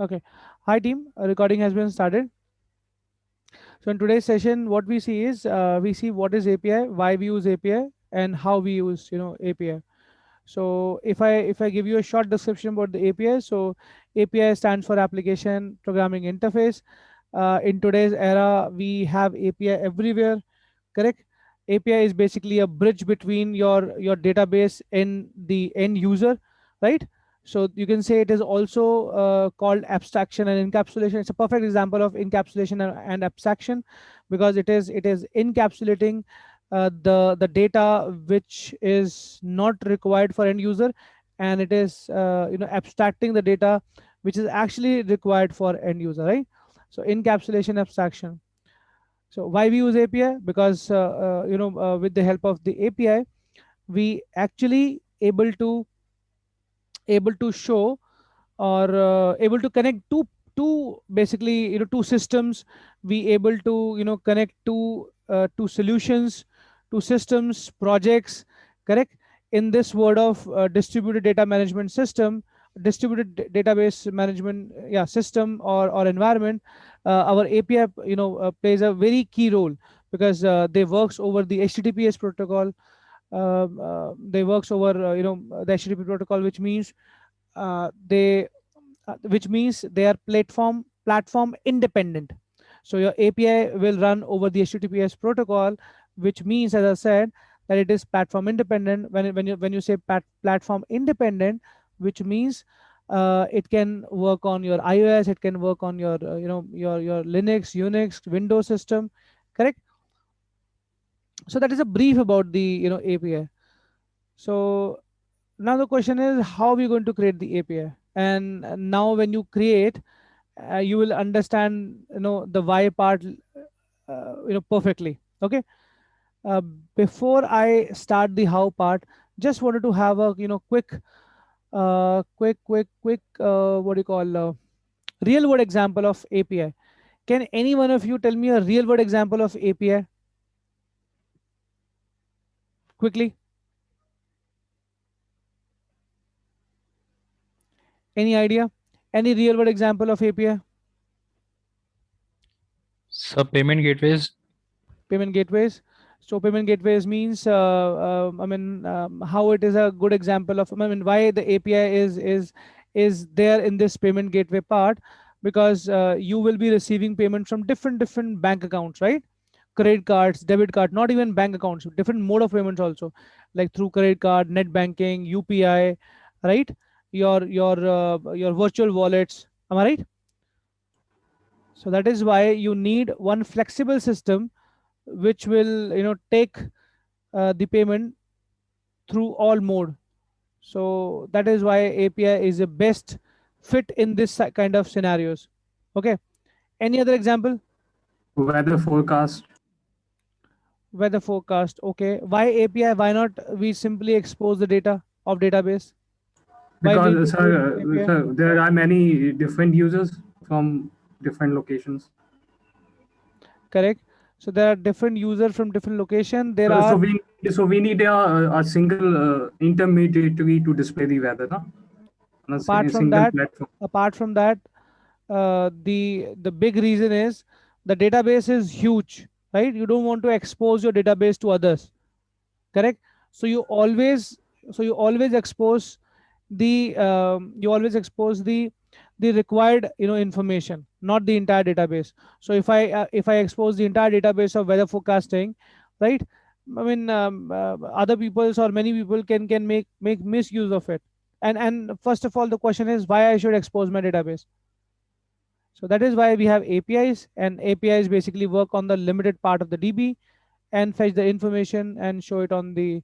Okay. Hi team, recording has been started. So in today's session, what we see is we see what is API, why we use API, and how we use API. So if I give you a short description about the API, so API stands for Application Programming Interface. In today's era, we have API everywhere. Correct. API is basically a bridge between your database and the end user, right? So you can say it is also called abstraction and encapsulation. It's a perfect example of encapsulation and abstraction, because it is encapsulating the data which is not required for end user, and it is abstracting the data which is actually required for end user, right? So encapsulation, abstraction. So why we use API? Because with the help of the API, we actually able to show, or able to connect two basically two systems. We able to connect two solutions, two systems, projects. Correct. In this word of distributed data management system, distributed database management, yeah, system or environment, our API plays a very key role, because they works over the HTTPS protocol. They works over the HTTP protocol, which means they are platform independent. So your API will run over the HTTPS protocol, which means, as I said, that it is platform independent. When you say platform independent, which means it can work on your iOS, it can work on your your Linux, Unix, Windows system. Correct. So that is a brief about the API. So now the question is, how are we going to create the API? And now when you create, you will understand the why part perfectly. Okay. uh, Before I start the how part, just wanted to have a quick what do you call, real world example of API. Can any one of you tell me a real world example of API quickly? Any idea? Any real world example of API? Sub payment gateways. Payment gateways. So payment gateways means, how it is a good example of, why the API is there in this payment gateway part. Because you will be receiving payment from different bank accounts, right? Credit cards, debit card, not even bank accounts, different mode of payments also, like through credit card, net banking, UPI, right? Your virtual wallets. Am I right? So that is why you need one flexible system which will take the payment through all mode. So that is why API is the best fit in this kind of scenarios. Okay. Any other example? Weather forecast. Weather forecast. Okay. Why API? Why not we simply expose the data of database? Why will Because we do it in API? sir, there are many different users from different locations. Correct. So there are different users from different location. There So are, we need a single intermediary to display the weather, no? On a apart from single that, platform. apart from that, the big reason is the database is huge, right? You don't want to expose your database to others. Correct. So you always expose the required information, not the entire database. So if I expose the entire database of weather forecasting, right, other people's or many people can make misuse of it. And first of all, the question is why I should expose my database. So that is why we have APIs, and APIs basically work on the limited part of the DB and fetch the information and show it on the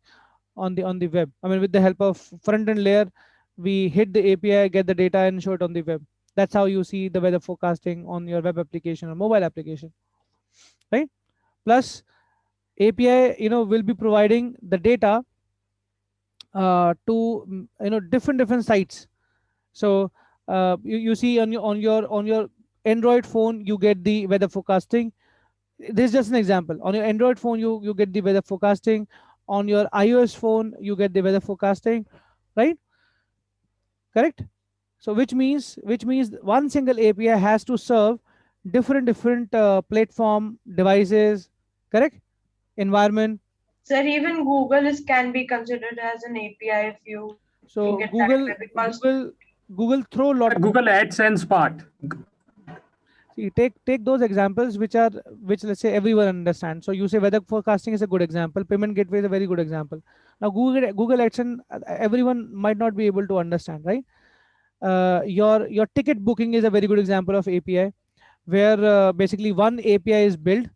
web. With the help of front end layer, we hit the API, get the data, and show it on the web. That's how you see the weather forecasting on your web application or mobile application, right? Plus, API will be providing the data to different sites. So you see on your Android phone, you get the weather forecasting. This is just an example. On your Android phone, you get the weather forecasting. On your iOS phone, you get the weather forecasting, right? Correct. So which means one single API has to serve different platform devices, correct? Environment. Sir, even Google is can be considered as an API if you So think it that way, because Google throw lot. Google AdSense part. See, take those examples which let's say everyone understands. So you say weather forecasting is a good example. Payment gateway is a very good example. Now Google AdSense, everyone might not be able to understand, right? Your ticket booking is a very good example of API, where basically one API is built,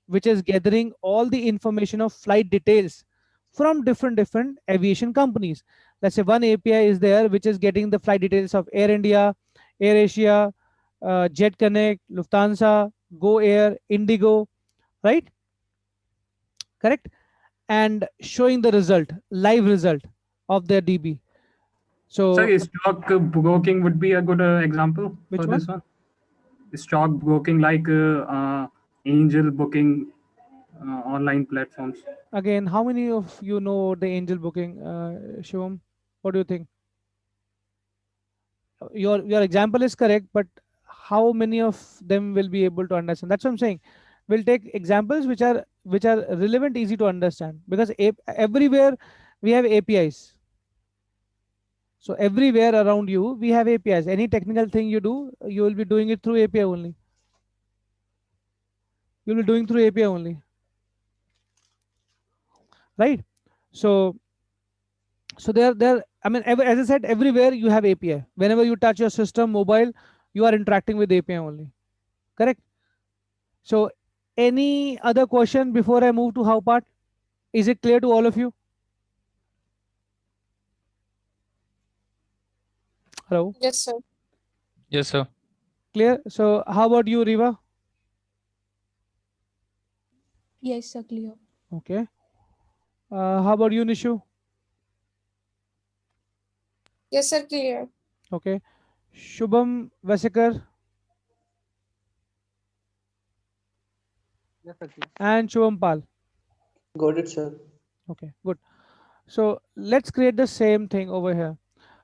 which is gathering all the information of flight details from different aviation companies. Let's say one API is there which is getting the flight details of Air India, Air Asia, Jet Connect, Lufthansa, Go Air, Indigo, right? Correct? And showing the result, live result of their DB. So So stock broking would be a good example which for one? this one. Stock broking like angel booking, online platforms. Again, how many of you know the angel booking, Shivam? What do you think? Your example is correct, but how many of them will be able to understand? That's what I'm saying. We'll take examples which are relevant, easy to understand, because everywhere we have APIs. So everywhere around you we have APIs. Any technical thing you do, you will be doing it through API only. You'll be doing through API only, right? So there, I mean, as I said, everywhere you have API. Whenever you touch your system, mobile, you are interacting with API only, correct? So any other question before I move to how part? Is it clear to all of you? Hello? Yes, sir. Yes, sir. Clear? So how about you, Riva? Yes, sir. Clear. Okay. How about you, Nishu? Yes, sir. Clear. Okay. Shubham Vasikar Yes, sir. and Shubham Pal. Got it, sir. Okay, good. So let's create the same thing over here.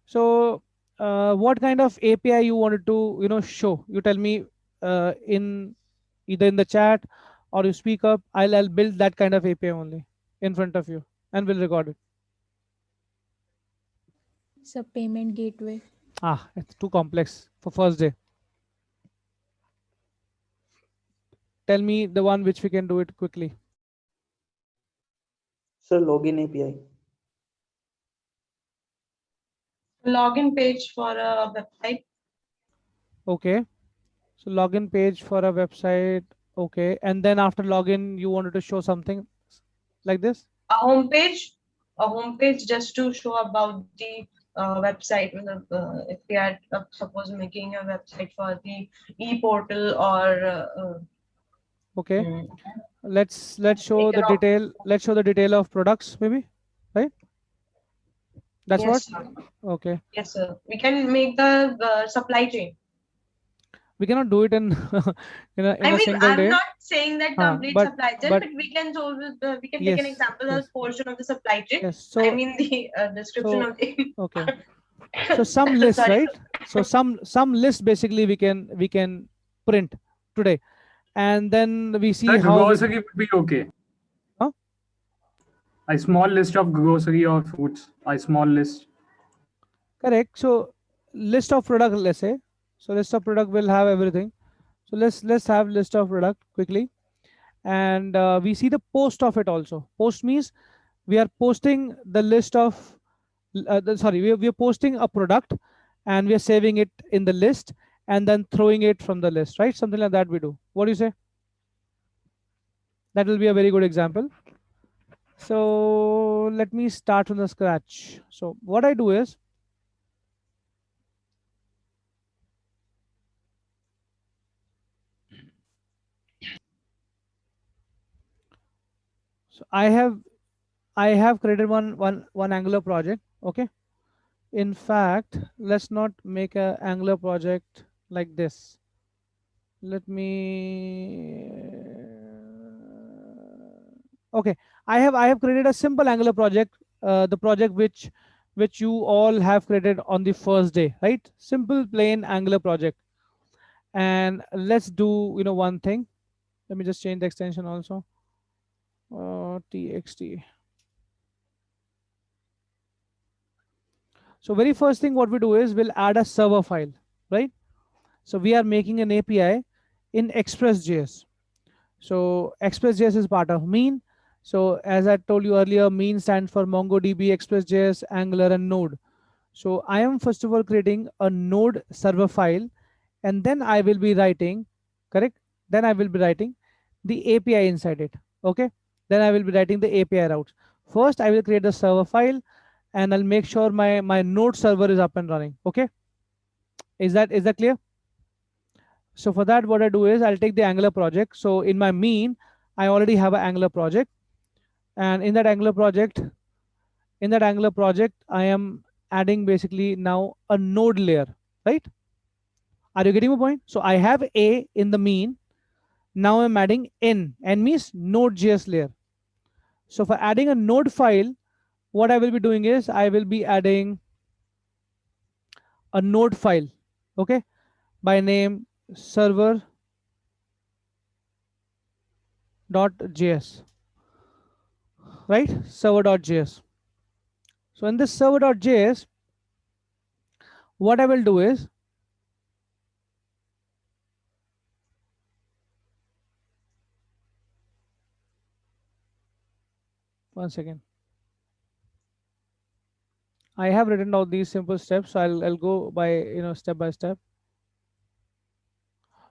So what kind of API you wanted to show? You tell me in either in the chat or you speak up. I'll build that kind of API only in front of you and we'll record it. It's a payment gateway. It's too complex for first day. Tell me the one which we can do it quickly. Sir, login API. login page for a website. Okay. So login page for a website. Okay. And then after login, you wanted to show something like this? A homepage just to show about the website. If we are suppose making a website for the e-portal or Okay. mm, Let's show make the an op- detail. Let's show the detail of products, maybe, right? That's what? yes, sir. Okay. Yes, sir. We can make the supply chain. We cannot do it in in I a mean, single I'm day. not saying that complete But supply chain, but but we can solve we can take an yes, example yes, as portion of the supply chain. yes. I So mean the description so of the okay. So some list, sorry. right? So some list basically we can print today, and then we see The how we. grocery would be okay. Huh? A small list of grocery or foods. A small list. Correct. So list of product, let's say. So list of product will have everything. So let's have list of product quickly, and we see the post of it also. Post means we are posting the list of sorry, we are posting a product and we are saving it in the list and then throwing it from the list, right? Something like that we do. What do you say? That will be a very good example. So let me start from the scratch. So what I do is, so I have created one Angular project. Okay. In fact, let's not make a Angular project like this. Let me. Okay, I have created a simple Angular project. The project which which you all have created on the first day, right? Simple plain Angular project. And let's do one thing. Let me just change the extension also. Txt. So very first thing what we do is we'll add a server file, right? So we are making an API in Express.js. So Express.js is part of Mean. So as I told you earlier, Mean stands for MongoDB, Express.js, Angular, and Node. So I am first of all creating a Node server file, and then I will be writing, correct? Then I will be writing the API inside it. Okay. Then I will be writing the API routes. First, I will create the server file, and I'll make sure my Node server is up and running. Okay. Is that clear? So for that, what I do is I'll take the Angular project. So in my Mean, I already have an Angular project, and in that Angular project, I am adding basically now a node layer, right? Are you getting my point? So I have A in the Mean. Now I'm adding N. N means Node.js layer. So for adding a node file, what I will be doing is I will be adding a node file, okay, by name server.js, right? Server.js. So in this server.js, what I will do is one second. I have written down these simple steps, so I'll go by step by step.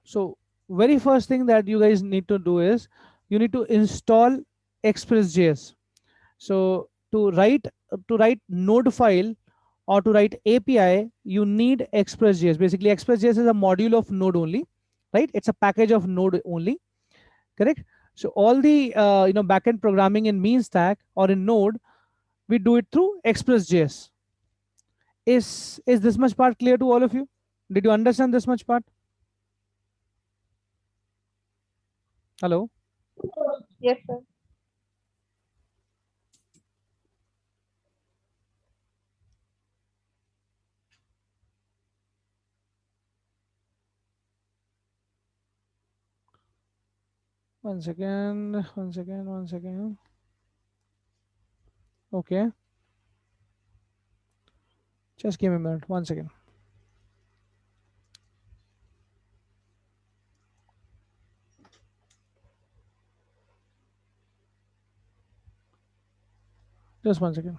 So very first thing that you guys need to do is you need to install Express.js. So to write node file or to write API, you need Express.js. Basically, Express.js is a module of Node only, right? It's a package of Node only, correct? So all the backend programming in Mean stack or in Node, we do it through Express.js. Is this much part clear to all of you? Did you understand this much part? Hello? Yes, sir. One second. Okay. Just give me a minute. One second. Just one second.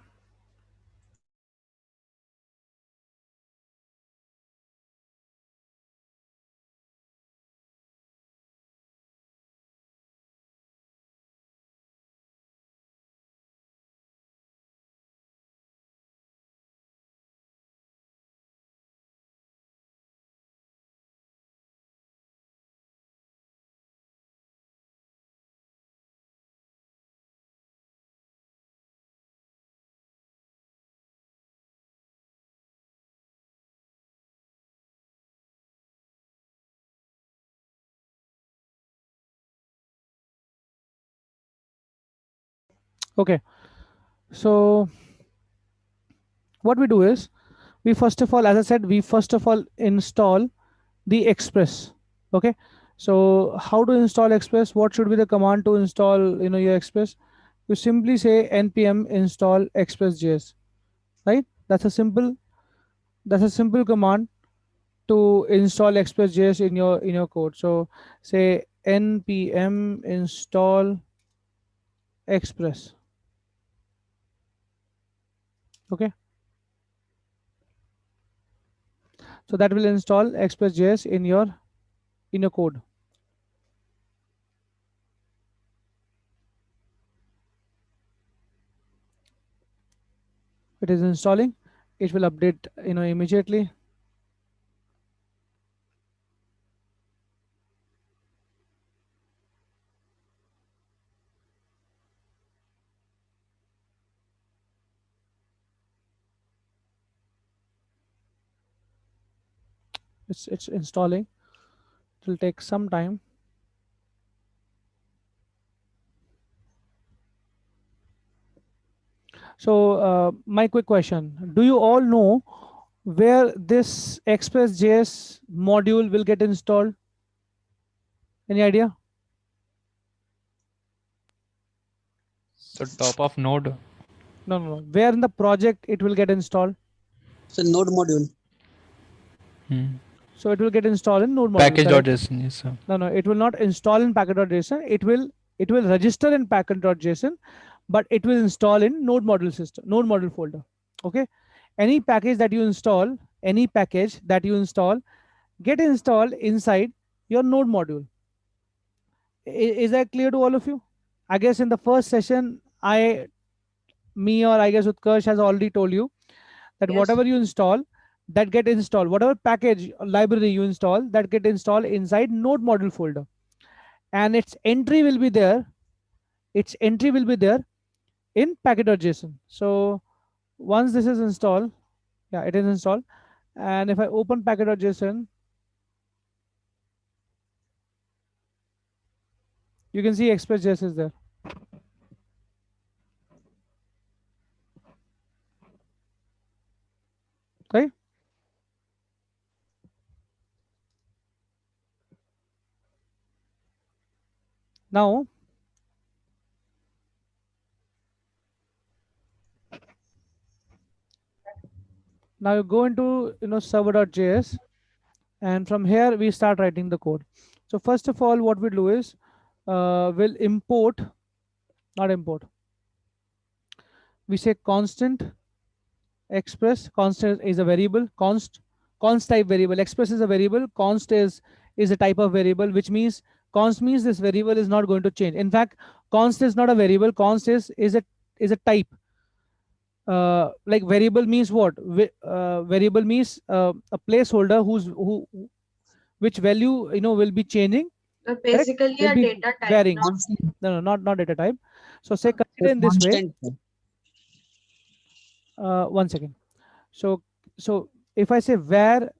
Okay. So what we do is we first of all, as I said, we first of all install the Express. Okay. So how to install Express? What should be the command to install your Express? You simply say npm install express.js, right? That's a simple command to install express.js in your code. So say npm install express. Okay. So that will install express.js in your code. It is installing. It will update immediately. It's installing. It will take some time. So my quick question: do you all know where this Express.js module will get installed? Any idea? So top of node. No, no, no. Where in the project it will get installed? So node module. Hmm. So it will get installed in node module. Correct? Package.json. Yes, sir. No, no. It will not install in packet.json. It will register in packet.json, but it will install in node module system, node module folder. Okay. Any package that you install, get installed inside your node module. Is that clear to all of you? I guess in the first session, I guess Utkarsh has already told you that Yes. whatever you install, that get installed. Whatever package library you install, that get installed inside node module folder, and its entry will be there. Its entry will be there in packet.json. So once this is installed, yeah, it is installed. And if I open packet.json, you can see Express.js is there. Right? Now, you go into server.js, and from here we start writing the code. So first of all, what we do is we'll import, not import. We say constant express. Constant is a variable. Const type variable. Express is a variable. Const is a type of variable, which means const means this variable is not going to change. In fact, const is not a variable. Const is a type. Like variable means what? Variable means a placeholder which value will be changing. So Correct? basically Will a be data type. varying. No? No, not data type. So say consider in this way. Constant. One second. So if I say var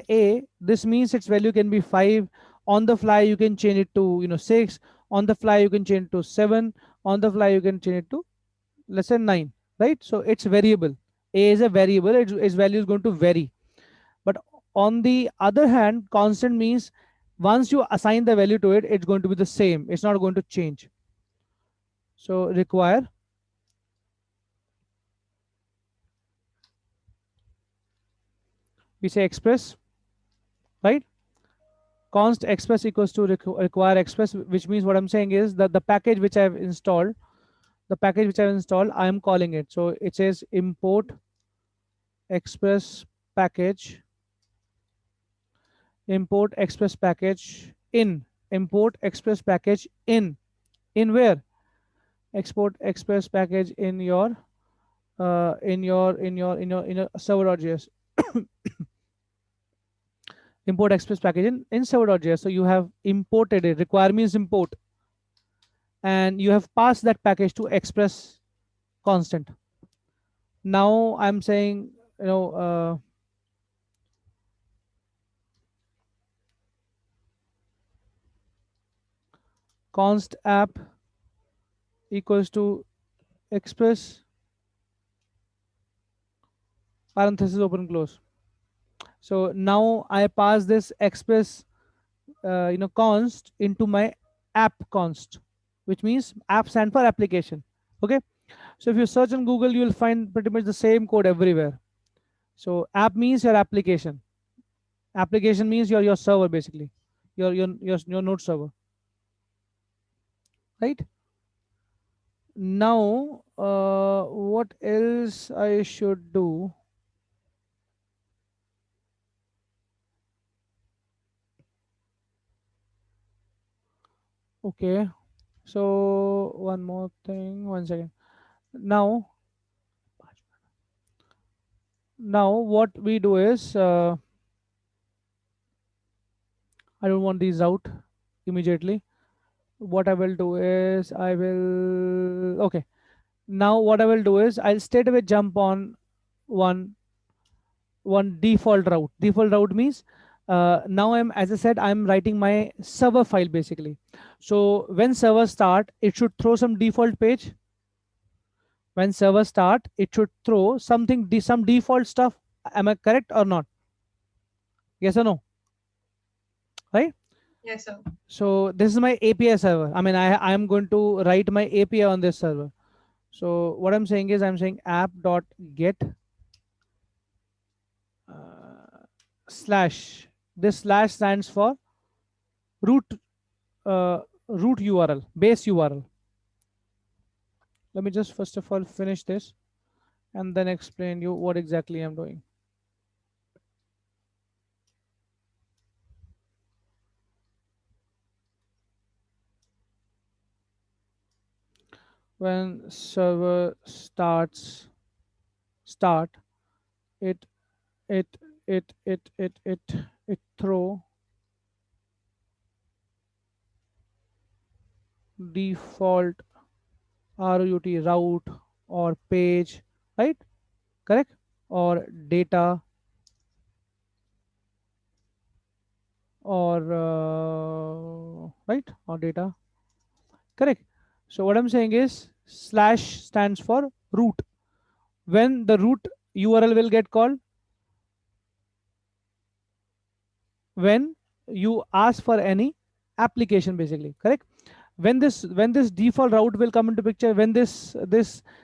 a, this means its value can be 5. On the fly you can change it to 6. On the fly you can change it to 7. On the fly you can change it to, let's say, 9. Right? So it's variable. A is a variable. Its value is going to vary. But on the other hand, constant means once you assign the value to it, it's going to be the same. It's not going to change. So require we say express, right? Const express equals to require express, which means what I'm saying is that the package which I've installed, I am calling it. So it says import express package, import express package in, in where? Export express package in your server.js. Import express package in server.js. So you have imported it. Require means import, and you have passed that package to express constant. Now I'm saying const app equals to express parenthesis open close. So now I pass this express const into my app const, which means app stand for application. Okay, so if you search on Google, you will find pretty much the same code everywhere. So app means your application. Application means your server, basically, your node server. Right? Now what else I should do? Okay, so one more thing, 1 second. Now what we do is I don't want these out immediately. What I will do is okay, now what I will do is I'll straight away jump on one default route. Default route means now as I said, I'm writing my server file, basically. So when server start, it should throw some default page. When server start, it should throw something, some default stuff. Am I correct or not? Yes or no? Right? Yes, sir. So this is my API server. I mean, I am going to write my API on this server. So what I'm saying is, I'm saying app.get slash. This slash stands for root root URL, base URL. Let me just first of all finish this and then explain you what exactly I'm doing. When server start, it it it throw default route or page, right? Correct? Or data, or right, or data, correct. So what I'm saying is, slash stands for root. When the root URL will get called, when you ask for any application, basically, correct. When this default route will come into picture, when this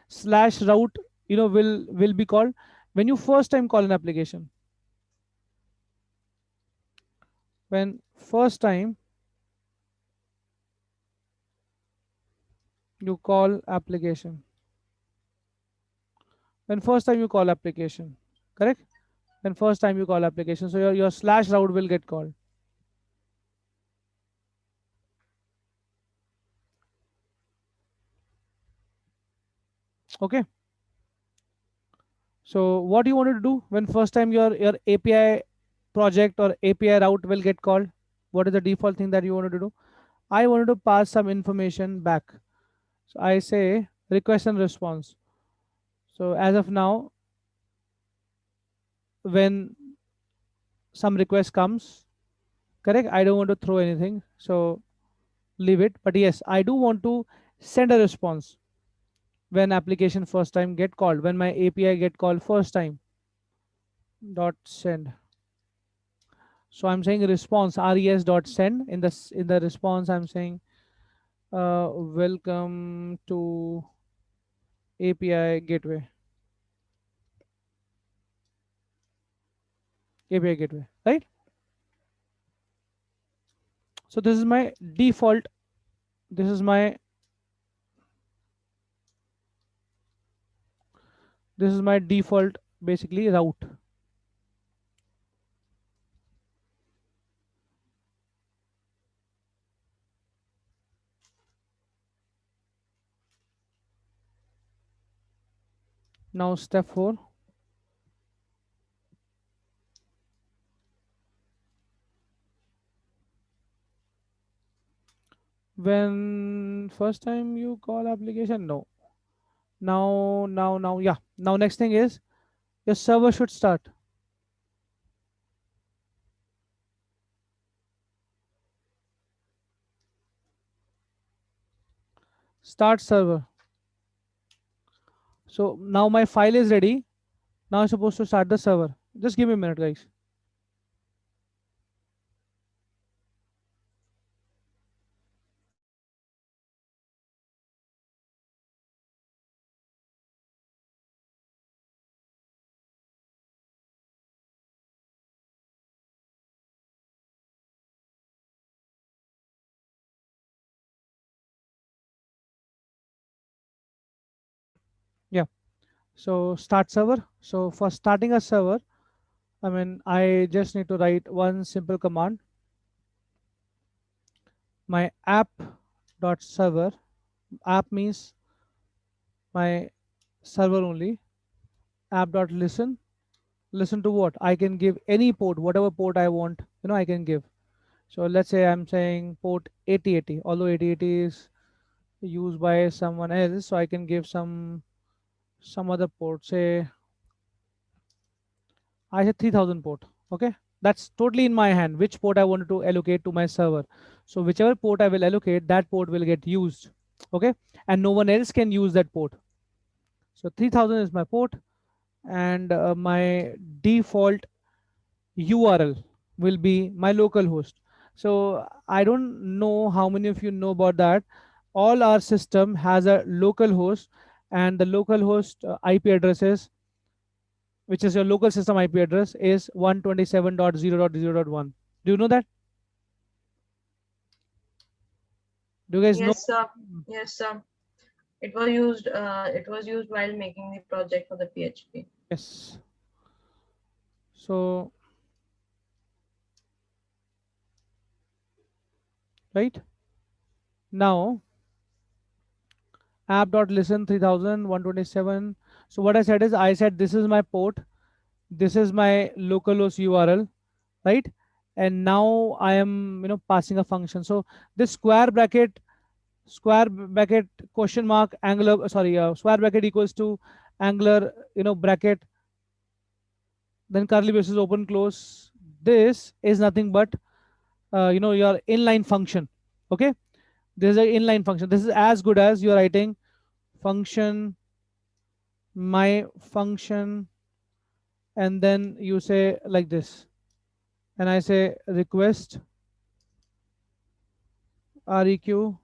slash route will be called when you first time call an application. When first time you call application, when first time you call application, correct. When first time you call application, so your slash route will get called. Okay. So what you wanted to do when first time your API project or API route will get called? What is the default thing that you wanted to do? I wanted to pass some information back. So I say request and response. So as of now, when some request comes, correct, I don't want to throw anything, so leave it. But yes, I do want to send a response when application first time get called, when my API get called first time. Dot send. So I'm saying response res dot send. In the response, I'm saying welcome to API gateway. API gateway, right? So this is my default. This is my default basically route. Now step 4. When first time you call application, no. Now, yeah. Now next thing is your server should start. Start server. So now my file is ready. Now I'm supposed to start the server. Just give me a minute, guys. Yeah. So start server. So for starting a server, I mean, I just need to write one simple command. My app dot server. App means my server only. App dot listen. Listen to what? I can give any port, whatever port I want, I can give. So let's say I'm saying port 8080, although 8080 is used by someone else, so I can give some other port. Say I said 3000 port. Okay, that's totally in my hand which port I wanted to allocate to my server. So whichever port I will allocate, that port will get used. Okay, and no one else can use that port. So 3000 is my port, and my default URL will be my local host. So I don't know how many of you know about that. All our system has a local host, and the local host IP addresses, which is your local system IP address, is 127.0.0.1. Do you know that? Do you guys know? Yes, sir. Yes, sir. It was used. It was used while making the project for the PHP. Yes. So, right now, app.listen 3127. So what I said is, I said this is my port, this is my localhost URL, right? And now I am, passing a function. So this square bracket question mark angular, sorry, square bracket equals to angular, bracket, then curly braces open close. This is nothing but your inline function. Okay, this is an inline function. This is as good as you're writing function, my function, and then you say like this, and I say request req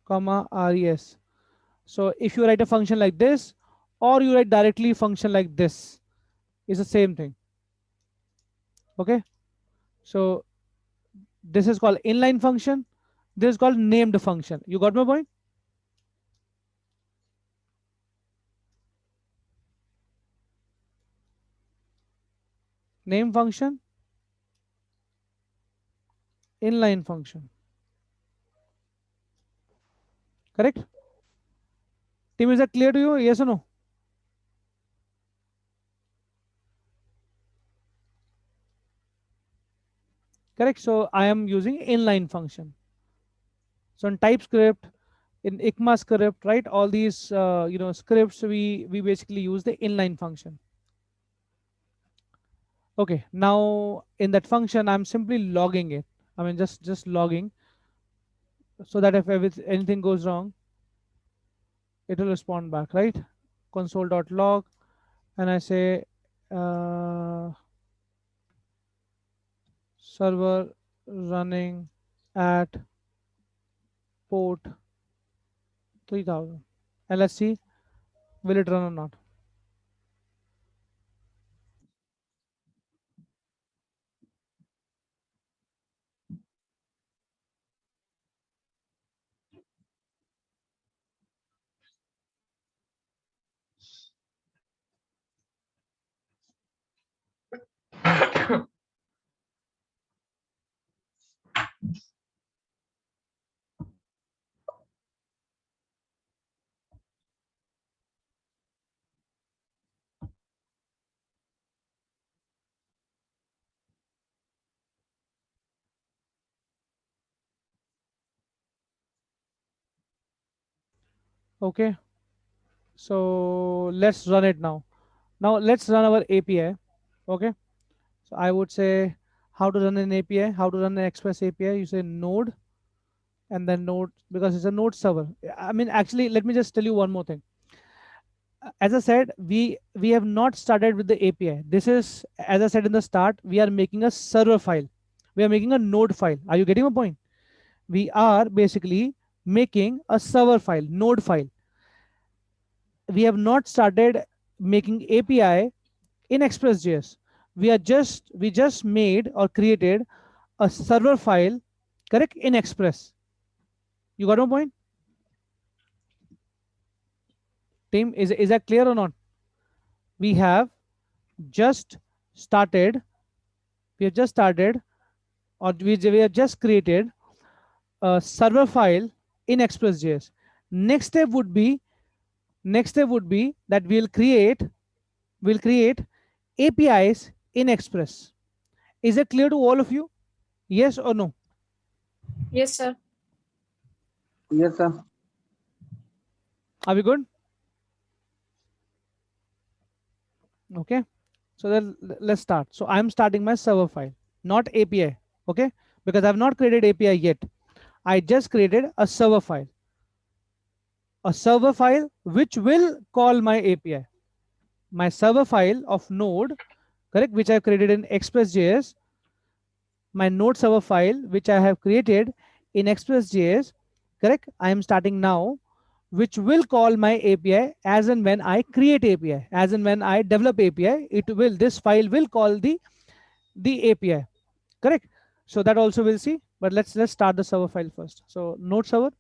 comma res. So if you write a function like this, or you write directly function like this, it's the same thing. Okay, so this is called inline function, this is called named function. You got my point? Name function, inline function. Correct? Team, is that clear to you? Yes or no? Correct. So I am using inline function. So in TypeScript, in ECMAScript, right? All these scripts, we basically use the inline function. Okay. Now in that function, I'm simply logging it. I mean just logging, so that if anything goes wrong, it will respond back, right? Console.log, and I say server running at port 3000, and let's see, will it run or not. Okay, so let's run it now. Now let's run our API. Okay, so I would say how to run an API, how to run an Express API. You say node, and then node, because it's a node server. I mean, actually, let me just tell you one more thing. As I said, we have not started with the API. This is, as I said in the start, we are making a server file. We are making a node file. Are you getting my point? We are basically making a server file, node file. We have not started making API in Express.js. We just made or created a server file, correct, in Express. You got my point? Team, is that clear or not? We have just started, or we have just created a server file in Express.js. Next step would be that we'll create APIs in Express. Is it clear to all of you? Yes or no? Yes, sir. Yes, sir. Are we good? Okay, so then let's start. So I'm starting my server file, not API. Okay, because I've not created API yet. I just created a server file. a server file which will call my API. My server file of node, correct, which I've created in Express.js, my node server file which I have created in Express.js, correct, I am starting now, which will call my API as and when I create API, as and when I develop API, this file will call the API, correct. So that also we'll see, but let's start the server file first. So node server.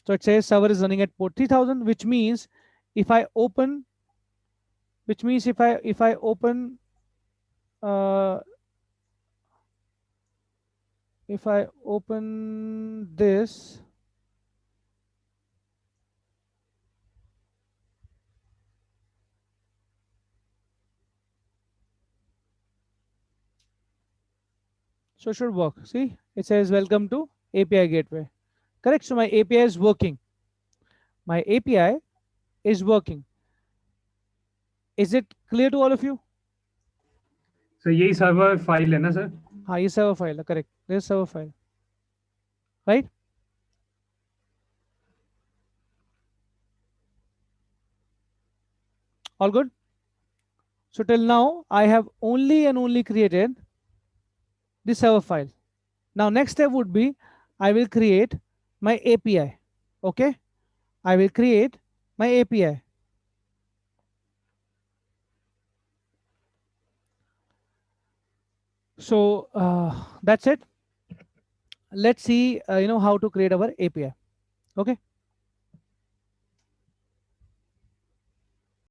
So it says server is running at port 3000, which means if I open, if I open if I open this, so it should work. See, it says welcome to API gateway, correct. So my API is working. My API is working. Is it clear to all of you? So यही server file है ना sir? हाँ, ये server file है, correct. This is server file, right? All good? So till now, I have only and only created the server file. Now next step would be, I will create my API. Okay, I will create my API. So that's it. Let's see how to create our API. Okay,